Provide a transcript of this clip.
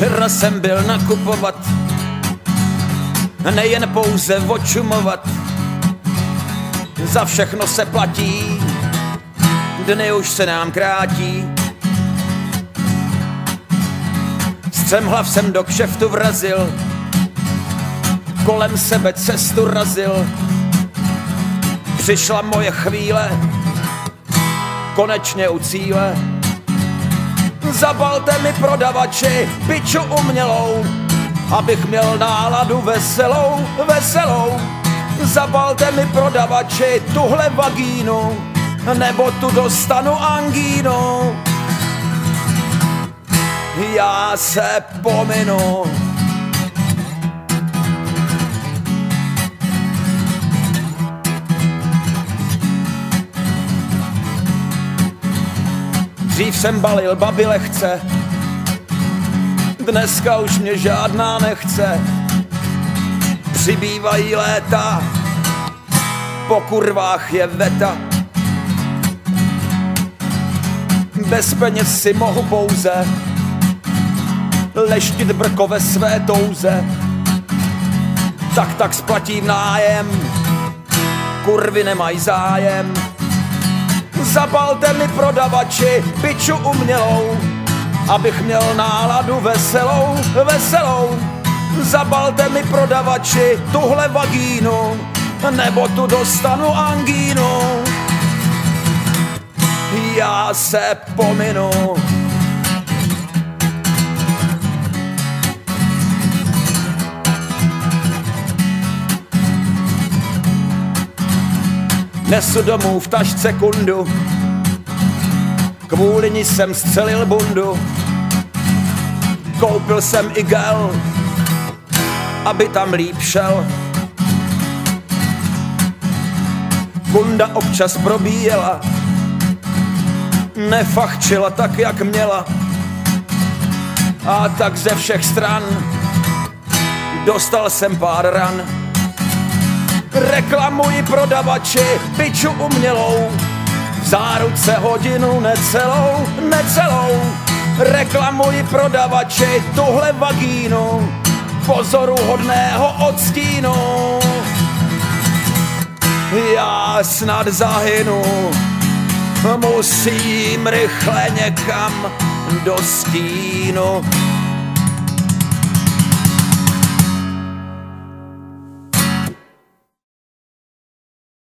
Včera jsem byl nakupovat, nejen pouze očumovat. Za všechno se platí, dny už se nám krátí. Střemhlav jsem do kšeftu vrazil, kolem sebe cestu razil. Přišla moje chvíle, konečně u cíle. Zabalte mi prodavači piču umělou, abych měl náladu veselou, veselou. Zabalte mi prodavači tuhle vagínu, nebo tu dostanu angínu. Já se pominu. Dřív jsem balil babi lehce, dneska už mě žádná nechce. Přibývají léta, po kurvách je veta. Bez peněz si mohu pouze leštit brko ve své touze. Tak splatím nájem, kurvy nemají zájem. Zabalte mi prodavači piču umělou, abych měl náladu veselou, veselou. Zabalte mi prodavači tuhle vagínu, nebo tu dostanu angínu. Já se pominu. Nesu domů v tašce kundu, kvůli ní jsem střelil bundu. Koupil jsem i gel, aby tam líp šel. Kunda občas probíjela, nefachčila tak, jak měla. A tak ze všech stran dostal jsem pár ran. Reklamuji prodavači piču umělou, v záruce hodinu necelou, necelou. Reklamuji prodavači tuhle vagínu, pozoru hodného odstínu. Já snad zahynu, musím rychle někam do stínu.